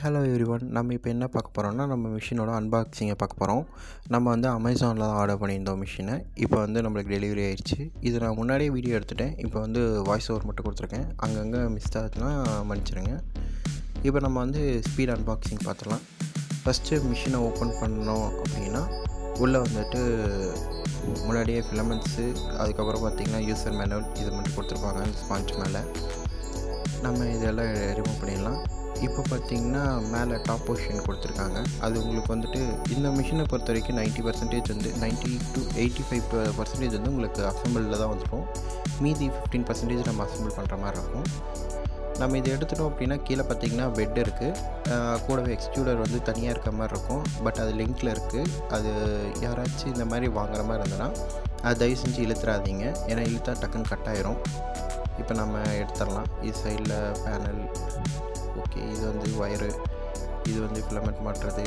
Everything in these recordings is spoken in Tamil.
Hello everyone. நம்ம இப்போ என்ன பார்க்க போகிறோம்னா, நம்ம மிஷினோட அன்பாக்சிங்கை பார்க்க போகிறோம். நம்ம வந்து அமேசானில் தான் ஆர்டர் பண்ணியிருந்தோம் மிஷினை. இப்போ வந்து நம்மளுக்கு டெலிவரி ஆயிடுச்சு. இது நான் முன்னாடியே வீடியோ எடுத்துட்டேன். இப்போ வந்து வாய்ஸ் ஓவர் மட்டும் கொடுத்துருக்கேன். அங்கங்கே மிஸ் ஆகுதுன்னா மன்னிச்சிடுங்க. இப்போ நம்ம வந்து ஸ்பீட் அன்பாக்சிங் பார்த்துடலாம். ஃபஸ்ட்டு மிஷினை ஓப்பன் பண்ணோம் அப்படின்னா உள்ளே வந்துட்டு முன்னாடியே ஃபிலமெண்ட்ஸு, அதுக்கப்புறம் பார்த்திங்கன்னா யூசர் மேனுவல் இது மட்டும் கொடுத்துருப்பாங்க ஸ்பாஞ்ச் மேலே. நம்ம இதெல்லாம் ரிமூவ் பண்ணிடலாம். இப்போ பார்த்திங்கன்னா மேலே டாப் பொசிஷன் கொடுத்துருக்காங்க. அது உங்களுக்கு வந்துட்டு இந்த மிஷினை பொறுத்த வரைக்கும் 90% வந்து 90 to 85% வந்து உங்களுக்கு அசம்பிளில் தான் வந்துடும். மீதி 15% நம்ம அசம்பிள் பண்ணுற மாதிரி இருக்கும். நம்ம இதை எடுத்துட்டோம் அப்படின்னா கீழே பார்த்திங்கன்னா பெட் இருக்குது. கூடவே எக்ஸ்ட்ரூடர் வந்து தனியாக இருக்க மாதிரி இருக்கும். பட் அது லிங்கில் இருக்குது. அது யாராச்சும் இந்த மாதிரி வாங்குற மாதிரி இருந்ததுன்னா அது தயவு செஞ்சு இழுத்துறாதீங்க. ஏன்னா இழுத்தா டக்குன்னு கட் ஆயிரும். இப்போ நம்ம எடுத்துடலாம். இது சைடில் பேனல், ஓகே. இது வந்து ஒயரு, இது வந்து ஃபிலமெண்ட் மாட்டுறது,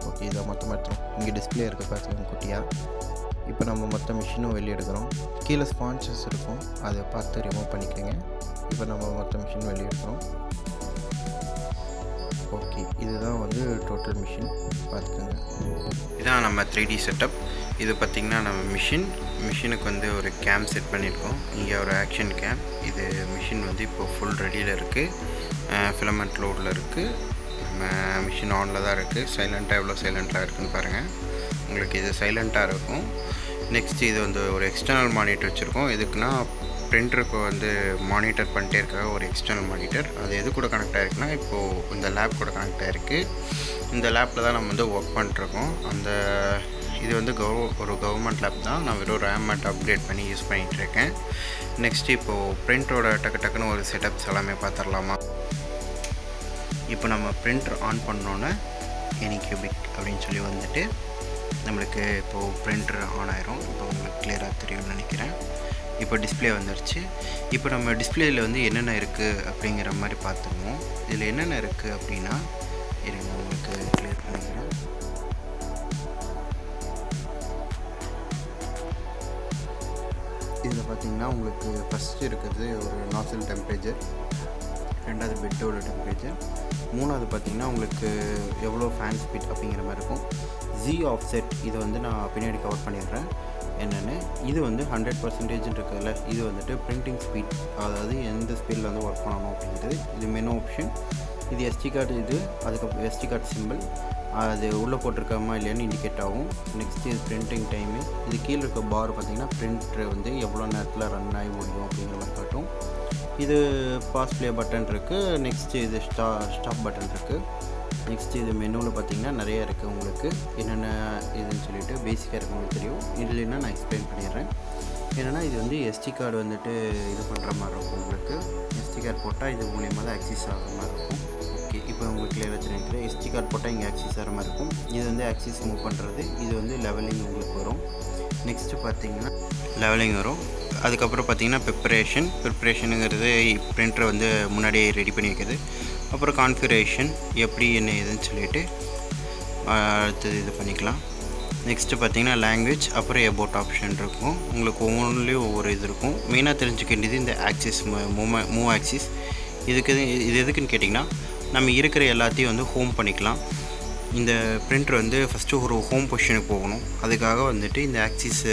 ஓகே. இதை மொத்தமாக எடுத்துரும். இங்கே டிஸ்பிளே இருக்குது பார்த்துக்கோங்க குட்டியாக. இப்போ நம்ம மொத்த மிஷினும் வெளியே எடுக்கிறோம். கீழே ஸ்பான்சஸ் இருக்கும், அதை பார்த்து ரிமூவ் பண்ணிக்கோங்க. இப்போ நம்ம மொத்த மிஷின் வெளியே எடுக்கிறோம். ஓகே, இதுதான் வந்து டோட்டல் மிஷின் பார்த்துக்கோங்க. இதுதான் நம்ம 3D செட்டப். இது பார்த்திங்கன்னா நம்ம மிஷினுக்கு வந்து ஒரு கேம் செட் பண்ணியிருக்கோம். இங்கே ஒரு ஆக்ஷன் கேம். இது மிஷின் வந்து இப்போது ஃபுல் ரெடியில் இருக்குது. ஃபிலமெண்ட் லோடில் இருக்குது. நம்ம மிஷின் ஆனில் தான் இருக்குது. சைலண்ட்டாக எவ்வளோ சைலண்ட்டாக இருக்குதுன்னு பாருங்கள். உங்களுக்கு இது சைலண்ட்டாக இருக்கும். நெக்ஸ்ட் இது வந்து ஒரு எக்ஸ்டர்னல் மானிட்டர் வச்சுருக்கோம். எதுக்குன்னா பிரிண்டருக்கு வந்து மானிட்டர் பண்ணிட்டே இருக்க ஒரு எக்ஸ்டர்னல் மானிட்டர். அது எது கூட கனெக்ட் ஆகிருக்குன்னா இப்போது இந்த லேப் கூட கனெக்ட் ஆகிருக்கு. இந்த லேப்பில் தான் நம்ம வந்து ஒர்க் பண்ணிட்டுருக்கோம். இது வந்து ஒரு கவர்மெண்ட் லேப் தான். நான் வெறும் ரேம் மேட் அப்கிரேட் பண்ணி யூஸ் பண்ணிகிட்ருக்கேன். நெக்ஸ்ட்டு இப்போது பிரிண்டரோட டக்குன்னு ஒரு செட்டப்ஸ் எல்லாமே பார்த்துடலாமா. இப்போ நம்ம பிரிண்டர் ஆன் பண்ணோன்னே anycubic அப்படின்னு சொல்லி வந்துட்டு நம்மளுக்கு இப்போது பிரிண்டர் ஆன் ஆயிரும். இப்போ உங்களுக்கு கிளியராக தெரியும்னு நினைக்கிறேன். இப்போ டிஸ்பிளே வந்துடுச்சு. இப்போ நம்ம டிஸ்பிளேயில் வந்து என்னென்ன இருக்குது அப்படிங்கிற மாதிரி பார்த்துருவோம். இதில் என்னென்ன இருக்குது அப்படின்னா இருங்க உங்களுக்கு கிளியர் பண்ணிக்கிறேன். இதில் பார்த்திங்கன்னா உங்களுக்கு ஃபஸ்ட்டு இருக்கிறது ஒரு நாசில் டெம்பரேச்சர், ரெண்டாவது பெட்டோட டெம்பரேச்சர், மூணாவது பார்த்திங்கன்னா உங்களுக்கு எவ்வளோ ஃபேன் ஸ்பீட் அப்படிங்கிற மாதிரி இருக்கும். ஜி ஆஃப்செட் இது வந்து நான் பின்னாடி கவர் பண்ணிடுறேன் என்னென்னு. இது வந்து 100% இருக்குதுல்ல, இது வந்துட்டு பிரிண்டிங் ஸ்பீட், அதாவது எந்த ஸ்பீடில் வந்து ஒர்க் பண்ணணும் அப்படிங்கிறது. இது மெனு ஆப்ஷன். இது எஸ்டி கார்டு, இது அதுக்கப்புறம் எஸ்டி கார்டு சிம்பிள், அது உள்ளே போட்டிருக்காமா இல்லையான்னு இண்டிகேட் ஆகும். நெக்ஸ்ட்டு இது பிரிண்டிங் டைமு. இது கீழே இருக்க பார் பார்த்திங்கன்னா பிரிண்டர் வந்து எவ்வளோ நேரத்தில் ரன் ஆகி முடியும் அப்படிங்கிற மாதிரி காட்டும். இது பாஸ் ப்ளே பட்டன் இருக்குது. நெக்ஸ்ட்டு இது ஸ்டாப் பட்டன் இருக்குது. நெக்ஸ்ட்டு இது மெனுவில் பார்த்திங்கன்னா நிறையா இருக்குது. உங்களுக்கு என்னென்ன இதுன்னு சொல்லிட்டு பேசிக்காக இருக்கவங்களுக்கு தெரியும். இதில் என்ன நான் எக்ஸ்பிளைன் பண்ணிடுறேன். என்னென்னா இது வந்து எஸ்டி கார்டு வந்துட்டு இது பண்ணுற மாதிரி இருக்கும். உங்களுக்கு எஸ்டி கார்டு போட்டால் இது மூலியமாக தான் ஆக்சஸ் ஆகிற மாதிரி இருக்கும். ஓகே, இப்போ உங்களுக்கு கிளியராக தெரிஞ்சுக்கிறேன். எஸ்டி கார்டு போட்டால் இங்கே ஆக்சஸ் ஆகிற மாதிரி இருக்கும். இது வந்து ஆக்சஸ் மூவ் பண்ணுறது. இது வந்து லெவலிங் உங்களுக்கு வரும். நெக்ஸ்ட்டு பார்த்திங்கன்னா லெவலிங் வரும். அதுக்கப்புறம் பார்த்திங்கன்னா ப்ரிப்ரேஷனுங்கிறது பிரிண்டரை வந்து முன்னாடியே ரெடி பண்ணி வைக்கிறது. அப்புறம் கான்ஃபிகரேஷன் எப்படி என்ன ஏதுன்னு சொல்லிவிட்டு அடுத்தது இது பண்ணிக்கலாம். நெக்ஸ்ட்டு பார்த்திங்கன்னா லாங்குவேஜ், அப்புறம் எபோட் ஆப்ஷன் இருக்கும். உங்களுக்கு ஒவ்வொன்றுலேயும் ஒவ்வொரு இது இருக்கும். மெயினாக தெரிஞ்சுக்க வேண்டியது இந்த ஆக்சிஸ் மூவ் ஆக்சிஸ். இது எதுக்குன்னு கேட்டிங்கன்னா நம்ம இருக்கிற எல்லாத்தையும் வந்து ஹோம் பண்ணிக்கலாம். இந்த பிரிண்டர் வந்து ஃபஸ்ட்டு ஒரு ஹோம் பொசிஷனுக்கு போகணும். அதுக்காக வந்துட்டு இந்த ஆக்சிஸ்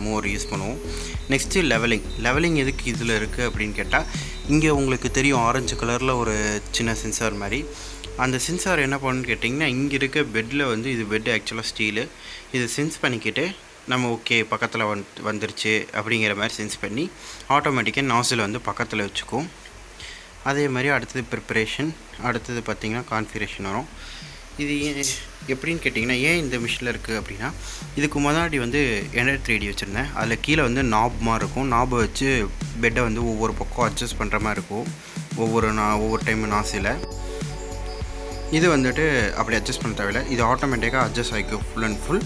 மூவர் யூஸ் பண்ணுவோம். நெக்ஸ்ட்டு லெவலிங் எதுக்கு இதில் இருக்குது அப்படின்னு கேட்டால், இங்கே உங்களுக்கு தெரியும் ஆரஞ்சு கலரில் ஒரு சின்ன சென்சார் மாதிரி. அந்த சென்சார் என்ன பண்ணுன்னு கேட்டிங்கன்னா, இங்கே இருக்க பெட்டில் வந்து இது பெட் ஆக்சுவலாக ஸ்டீலு. இது சென்ஸ் பண்ணிக்கிட்டு நம்ம ஓகே பக்கத்தில் வந்துருச்சு அப்படிங்கிற மாதிரி சென்ஸ் பண்ணி ஆட்டோமேட்டிக்காக நாசில் வந்து பக்கத்தில் வச்சுக்கும். அதே மாதிரி அடுத்தது ப்ரிப்பரேஷன், அடுத்தது பார்த்திங்கன்னா கான்ஃபிகரேஷன் வரும். இது எப்படின்னு கேட்டிங்கன்னா ஏன் இந்த மிஷினில் இருக்குது அப்படின்னா, இதுக்கு முன்னாடி வந்து என்எட் 3D வச்சுருந்தேன். அதில் கீழே வந்து நாப் மாதிரி இருக்கும். நாபை வச்சு பெட்டை வந்து ஒவ்வொரு பக்கம் அட்ஜஸ்ட் பண்ணுற மாதிரி இருக்கும் ஒவ்வொரு டைம் நாசில். இது வந்துட்டு அப்படி அட்ஜஸ்ட் பண்ண தேவையில்லை. இது ஆட்டோமேட்டிக்காக அட்ஜஸ்ட் ஆகிக்கும் ஃபுல் அண்ட் ஃபுல்.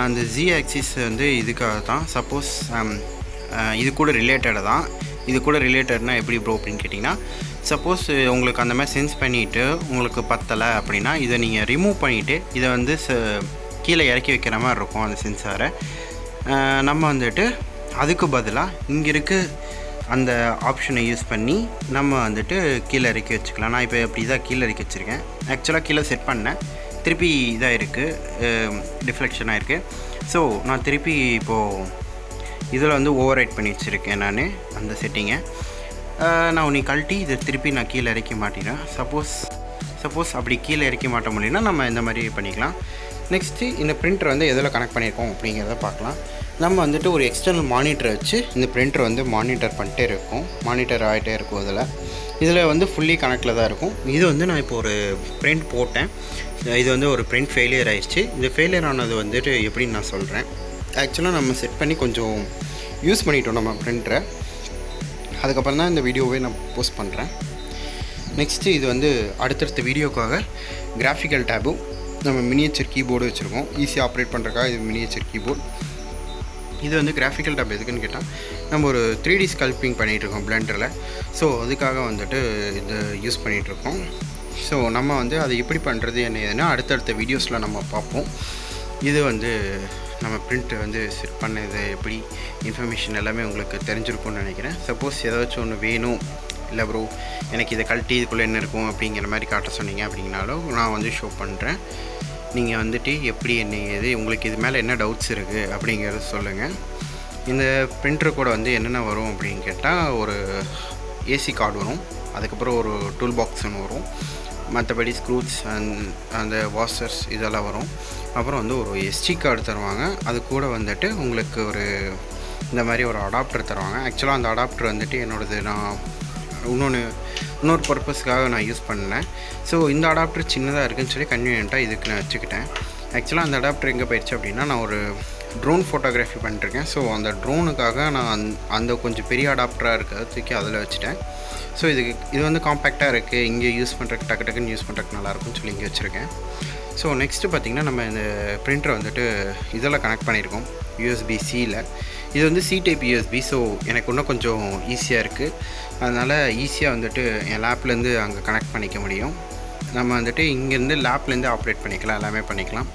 அந்த ஜி ஆக்சிஸ் வந்து இதுக்காக தான். சப்போஸ் இது கூட ரிலேட்டடாக தான். இது கூட ரிலேட்டட்னா எப்படி ப்ரோ அப்படின்னு கேட்டிங்கன்னா, சப்போஸ் உங்களுக்கு அந்த மாதிரி சென்ஸ் பண்ணிவிட்டு உங்களுக்கு பத்தலை அப்படின்னா இதை நீங்கள் ரிமூவ் பண்ணிவிட்டு இதை வந்து கீழே இறக்கி வைக்கிற மாதிரி இருக்கும் அந்த சென்சாரை. நம்ம வந்துட்டு அதுக்கு பதிலாக இங்கே இருக்க அந்த ஆப்ஷனை யூஸ் பண்ணி நம்ம வந்துட்டு கீழே இறக்கி வச்சுக்கலாம். நான் இப்போ இப்படி தான் கீழே இறக்கி வச்சுருக்கேன். ஆக்சுவலாக கீழே செட் பண்ணேன், திருப்பி இதாக இருக்குது, டிஃப்ளெக்ஷனாக இருக்குது. ஸோ நான் திருப்பி இப்போது இதில் வந்து ஓவர் ரைட் பண்ணி வச்சுருக்கேன் நான் அந்த செட்டிங்கை. நான் உன்னை கழட்டி இதை திருப்பி நான் கீழே இறக்கி மாட்டினேன். சப்போஸ் அப்படி கீழே இறக்கி மாட்ட முடியும்னா நம்ம இந்த மாதிரி பண்ணிக்கலாம். நெக்ஸ்ட்டு இந்த பிரிண்டர் வந்து எதில் கனெக்ட் பண்ணியிருக்கோம் அப்படிங்கிறத பார்க்கலாம். நம்ம வந்துட்டு ஒரு எக்ஸ்டர்னல் மானிட்டரை வச்சு இந்த பிரிண்டர் வந்து மானிட்டர் பண்ணிட்டே இருக்கும், மானிட்டர் ஆகிட்டே இருக்கும். இதில் வந்து ஃபுல்லி கனெக்டில் தான் இருக்கும். இது வந்து நான் இப்போ ஒரு பிரிண்ட் போட்டேன். இது வந்து ஒரு பிரிண்ட் ஃபெயிலியர் ஆகிடுச்சு. இந்த ஃபெயிலியர் ஆனது வந்துட்டு எப்படின்னு நான் சொல்கிறேன். ஆக்சுவலாக நம்ம செட் பண்ணி கொஞ்சம் யூஸ் பண்ணிட்டோம் நம்ம பிரிண்டரை. அதுக்கப்புறம் தான் இந்த வீடியோவே நான் போஸ்ட் பண்ணுறேன். நெக்ஸ்ட்டு இது வந்து அடுத்தடுத்த வீடியோக்காக கிராஃபிக்கல் டேபும் நம்ம மினியேச்சர் கீபோர்டு வச்சுருக்கோம். ஈஸியாக ஆப்ரேட் பண்ணுறக்காக இது மினியேச்சர் கீபோர்ட். இது வந்து கிராஃபிக்கல் டேப் எதுக்குன்னு கேட்டால், நம்ம ஒரு 3D ஸ்கல்பிங் பண்ணிகிட்ருக்கோம் பிளெண்டரில். ஸோ அதுக்காக வந்துட்டு இது யூஸ் பண்ணிகிட்ருக்கோம். ஸோ நம்ம வந்து அதை எப்படி பண்ணுறது என்னதுன்னா அடுத்தடுத்த வீடியோஸில் நம்ம பார்ப்போம். இது வந்து நம்ம பிரிண்ட் வந்து செட் பண்ணது எப்படி இன்ஃபர்மேஷன் எல்லாமே உங்களுக்கு தெரிஞ்சிருக்கும்னு நினைக்கிறேன். சப்போஸ் ஏதாச்சும் ஒன்று வேணும், இல்லை ப்ரோ எனக்கு இதை கழட்டி இதுக்குள்ளே என்ன இருக்கும் அப்படிங்கிற மாதிரி காட்ட சொன்னீங்க அப்படின்னாலும் நான் வந்து ஷோ பண்ணுறேன். நீங்கள் வந்துட்டு எப்படி என்ன ஏது உங்களுக்கு இது மேலே என்ன டவுட்ஸ் இருக்குது அப்படிங்கிறத சொல்லுங்கள். இந்த பிரிண்டர் கூட வந்து என்னென்ன வரும் அப்படின்னு கேட்டால், ஒரு ஏசி கார்டு வரும், அதுக்கப்புறம் ஒரு டூல் பாக்ஸ் ஒன்று வரும், மற்றபடி ஸ்க்ரூஸ் அந்த வாஷர்ஸ் இதெல்லாம் வரும். அப்புறம் வந்து ஒரு எஸ்டி கார்டு தருவாங்க. அது கூட வந்துட்டு உங்களுக்கு ஒரு இந்த மாதிரி ஒரு அடாப்டர் தருவாங்க. ஆக்சுவலாக அந்த அடாப்டர் வந்துட்டு என்னோடது நான் இன்னொரு பர்பஸ்க்காக நான் யூஸ் பண்ணேன். ஸோ இந்த அடாப்டர் சின்னதாக இருக்குதுன்னு சொல்லி கன்வீனியண்ட்டாக இதுக்கு நான் வச்சுக்கிட்டேன். ஆக்சுவலாக அந்த அடாப்டர் எங்கே போயிடுச்சு அப்படின்னா, நான் ஒரு ட்ரோன் ஃபோட்டோகிராஃபி பண்ணிருக்கேன். ஸோ அந்த ட்ரோனுக்காக நான் அந்த கொஞ்சம் பெரிய அடாப்டராக இருக்கிறத தூக்கி அதில் வச்சுட்டேன். ஸோ இது வந்து காம்பேக்டாக இருக்குது, இங்கே யூஸ் பண்ணுறதுக்கு டக்குன்னு யூஸ் பண்ணுறதுக்கு நல்லாயிருக்கும்னு சொல்லி இங்கே வச்சுருக்கேன். ஸோ நெக்ஸ்ட்டு பார்த்திங்கன்னா, நம்ம இந்த பிரிண்டரை வந்துட்டு இதில் கனெக்ட் பண்ணியிருக்கோம், USB-Cயில். இது வந்து C டைப் USB. ஸோ எனக்கு இன்னும் கொஞ்சம் ஈஸியாக இருக்குது. அதனால் ஈஸியாக வந்துட்டு என் லேப்லேருந்து அங்கே கனெக்ட் பண்ணிக்க முடியும். நம்ம வந்துட்டு இங்கேருந்து லேப்லேருந்து ஆப்ரேட் பண்ணிக்கலாம், எல்லாமே பண்ணிக்கலாம்.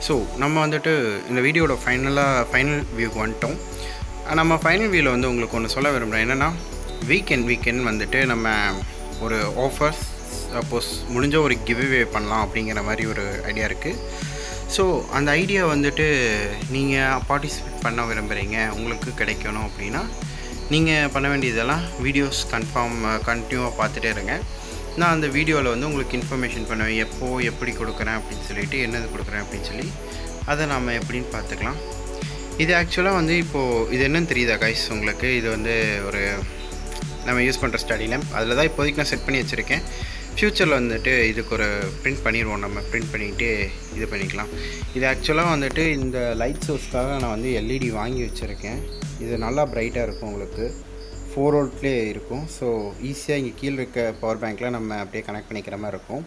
ஸோ நம்ம வந்துட்டு இந்த வீடியோட ஃபைனல் வியூக்கு வந்துட்டோம். நம்ம ஃபைனல் வியூவில் வந்து உங்களுக்கு ஒன்று சொல்ல விரும்புகிறேன். என்னென்னா, வீக்கெண்ட் வந்துட்டு நம்ம ஒரு ஆஃபர்ஸ் சப்போஸ் முடிஞ்ச ஒரு கிவ்அவே பண்ணலாம் அப்படிங்கிற மாதிரி ஒரு ஐடியா இருக்குது. ஸோ அந்த ஐடியா வந்துட்டு நீங்கள் பார்ட்டிசிபேட் பண்ண விரும்புகிறீங்க, உங்களுக்கு கிடைக்கணும் அப்படின்னா நீங்கள் பண்ண வேண்டியதெல்லாம் வீடியோஸ் கண்டினியூவாக பார்த்துட்டே இருங்க. நான் அந்த வீடியோவில் வந்து உங்களுக்கு இன்ஃபர்மேஷன் பண்ணுவேன், எப்படி கொடுக்குறேன் அப்படின்னு சொல்லிவிட்டு, என்னது கொடுக்குறேன் அப்படின்னு சொல்லி, அதை நாம் எப்படின்னு பார்த்துக்கலாம். இது ஆக்சுவலாக வந்து இப்போது இது என்னன்னு தெரியுதா கைஸ் உங்களுக்கு? இது வந்து ஒரு நம்ம யூஸ் பண்ணுற ஸ்டடி லேம்ப். அதில் தான் இப்போதைக்கு நான் செட் பண்ணி வச்சுருக்கேன். ஃப்யூச்சரில் வந்துட்டு இதுக்கு ஒரு பிரிண்ட் பண்ணிடுவோம், நம்ம பிரிண்ட் பண்ணிவிட்டு இது பண்ணிக்கலாம். இது ஆக்சுவலாக வந்துட்டு இந்த லைட் சோர்ஸ்க்காக நான் வந்து LED வாங்கி வச்சுருக்கேன். இது நல்லா ப்ரைட்டாக இருக்கும், உங்களுக்கு 4 வோல்ட்லேயே இருக்கும். ஸோ ஈஸியாக இங்கே கீழே இருக்க பவர் பேங்க்கில் நம்ம அப்படியே கனெக்ட் பண்ணிக்கிற மாதிரி இருக்கும்.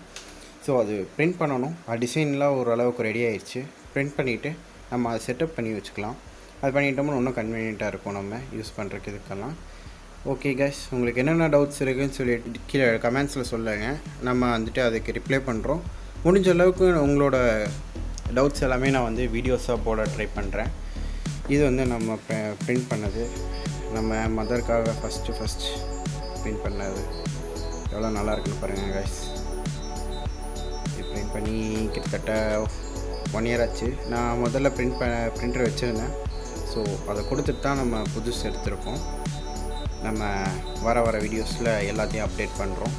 ஸோ அது பிரிண்ட் பண்ணணும். டிசைன்லாம் ஓரளவுக்கு ரெடி ஆகிடுச்சு. பிரிண்ட் பண்ணிவிட்டு நம்ம அதை செட்டப் பண்ணி வச்சுக்கலாம். அது பண்ணிட்டோம்னா இன்னும் கன்வீனியண்ட்டாக இருக்கும் நம்ம யூஸ் பண்ணுறதுக்கு இதுக்கெல்லாம். ஓகே கைஸ், உங்களுக்கு என்னென்ன டவுட்ஸ் இருக்குதுன்னு சொல்லிட்டு கீழே கமெண்ட்ஸில் சொல்லுங்கள். நம்ம வந்துட்டு அதுக்கு ரிப்ளை பண்ணுறோம். முடிஞ்ச அளவுக்கு உங்களோட டவுட்ஸ் எல்லாமே நான் வந்து வீடியோஸாக போட ட்ரை பண்ணுறேன். இது வந்து நம்ம பிரிண்ட் பண்ணது, நம்ம மதருக்காக ஃபஸ்ட்டு பிரிண்ட் பண்ணது. எவ்வளோ நல்லா இருக்குன்னு பாருங்கள் கைஸ். இது பிரிண்ட் பண்ணி கிட்டத்தட்ட 1 year ஆச்சு. நான் முதல்ல பிரிண்டர் வச்சுருந்தேன். ஸோ அதை கொடுத்துட்டு தான் நம்ம புதுசு எடுத்திருக்கோம். நம்ம வர வீடியோஸில் எல்லாத்தையும் அப்டேட் பண்ணுறோம்.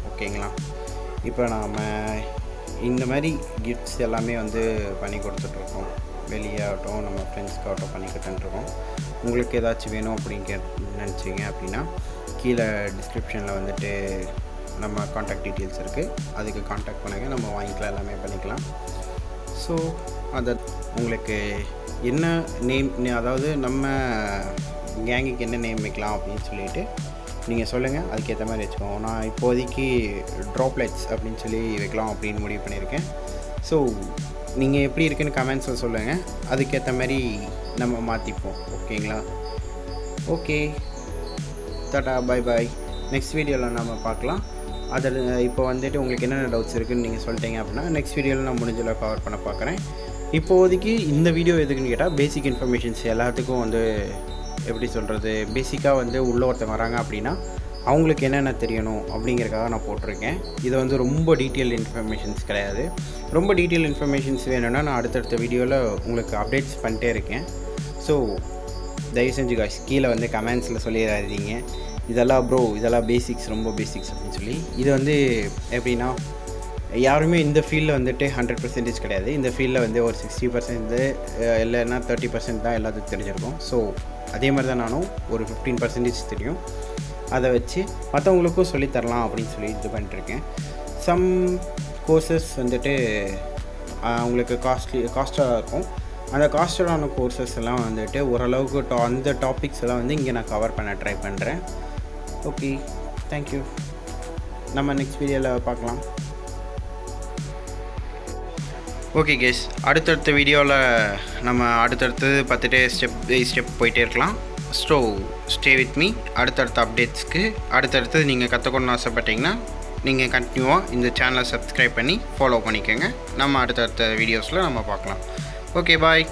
ஓகேங்களா? இப்போ நாம் இந்த மாதிரி கிஃப்ட்ஸ் எல்லாமே வந்து பண்ணி கொடுத்துட்ருக்கோம். வெளியே ஆகட்டும், நம்ம ஃப்ரெண்ட்ஸ்க்காகட்டும் பண்ணி கொடுத்துட்ருக்கோம். உங்களுக்கு ஏதாச்சும் வேணும் அப்படின்னு நினச்சிங்க அப்படின்னா கீழே டிஸ்கிரிப்ஷனில் வந்துட்டு நம்ம காண்டாக்ட் டீட்டெயில்ஸ் இருக்குது. அதுக்கு காண்டாக்ட் பண்ணுங்கள், நம்ம வாங்கிக்கலாம், எல்லாமே பண்ணிக்கலாம். ஸோ அதை உங்களுக்கு என்ன நேம், அதாவது நம்ம கேங்குக்கு என்ன நேம் வைக்கலாம் அப்படின்னு சொல்லிவிட்டு நீங்கள் சொல்லுங்கள். அதுக்கேற்ற மாதிரி வச்சுக்கோங்க. நான் இப்போதைக்கு ட்ராப்லெட்ஸ் அப்படின்னு சொல்லி வைக்கலாம் அப்படின்னு முடிவு பண்ணியிருக்கேன். ஸோ நீங்கள் எப்படி இருக்குன்னு கமெண்ட்ஸில் சொல்லுங்கள். அதுக்கேற்ற மாதிரி நம்ம மாற்றிப்போம். ஓகேங்களா? ஓகே, டாடா, பாய். நெக்ஸ்ட் வீடியோவில் நம்ம பார்க்கலாம். அதில் இப்போ வந்துட்டு உங்களுக்கு என்னென்ன டவுட்ஸ் இருக்குதுன்னு நீங்கள் சொல்லிட்டீங்க அப்படின்னா நெக்ஸ்ட் வீடியோவில் நான் முடிஞ்சளவு கவர் பண்ண பார்க்குறேன். இப்போதைக்கு இந்த வீடியோ எதுக்குன்னு கேட்டால் பேசிக் இன்ஃபர்மேஷன்ஸ் எல்லாத்துக்கும் வந்து எப்படி சொல்கிறது, பேசிக்காக வந்து உள்ளே ஒருத்தங்க வராங்க அப்படின்னா அவங்களுக்கு என்னென்ன தெரியணும் அப்படிங்கிறக்காக நான் போட்டிருக்கேன். இது வந்து ரொம்ப டீட்டெயில் இன்ஃபர்மேஷன்ஸ் கிடையாது. ரொம்ப டீட்டெயில் இன்ஃபர்மேஷன்ஸ் வேணும்னா நான் அடுத்தடுத்த வீடியோவில் உங்களுக்கு அப்டேட்ஸ் பண்ணிட்டே இருக்கேன். ஸோ தயவு செஞ்சு காய்ஸ் கீழே வந்து கமெண்ட்ஸில் சொல்லிடாதீங்க இதெல்லாம் ப்ரோ இதெல்லாம் பேசிக்ஸ் ரொம்ப பேசிக்ஸ் அப்படின்னு சொல்லி. இது வந்து எப்படின்னா யாருமே இந்த ஃபீல்டில் வந்துட்டு 100% கிடையாது. இந்த ஃபீல்டில் வந்து ஒரு 60% இல்லைன்னா 30% தான் எல்லாத்துக்கும் தெரிஞ்சிருக்கும். ஸோ அதே மாதிரி தான் நானும் ஒரு 15% தெரியும். அதை வச்சு மற்றவங்களுக்கும் சொல்லித்தரலாம் அப்படின்னு சொல்லி இது பண்ணிட்டுருக்கேன். சம் கோர்சஸ் வந்துட்டு உங்களுக்கு காஸ்ட்டாக இருக்கும். அந்த காஸ்டடான கோர்சஸ் எல்லாம் வந்துட்டு ஓரளவுக்கு அந்த டாபிக்ஸ் எல்லாம் வந்து இங்கே நான் கவர் பண்ண ட்ரை பண்ணுறேன். Okay, thank you. நம்ம நெக்ஸ்ட் வீடியோவில் பார்க்கலாம். ஓகே கேஸ், அடுத்தடுத்த வீடியோவில் நம்ம அடுத்தடுத்தது பார்த்துட்டு ஸ்டெப் பை ஸ்டெப் போயிட்டே இருக்கலாம். So stay with me. அடுத்தடுத்த அப்டேட்ஸ்க்கு அடுத்தடுத்தது நீங்கள் கற்றுக்கணுன்னு ஆசைப்பட்டீங்கன்னா நீங்கள் கண்டினியூவாக இந்த சேனலை சப்ஸ்கிரைப் பண்ணி ஃபாலோ பண்ணிக்கோங்க. நம்ம அடுத்தடுத்த வீடியோஸில் நம்ம பார்க்கலாம். ஓகே, பாய்.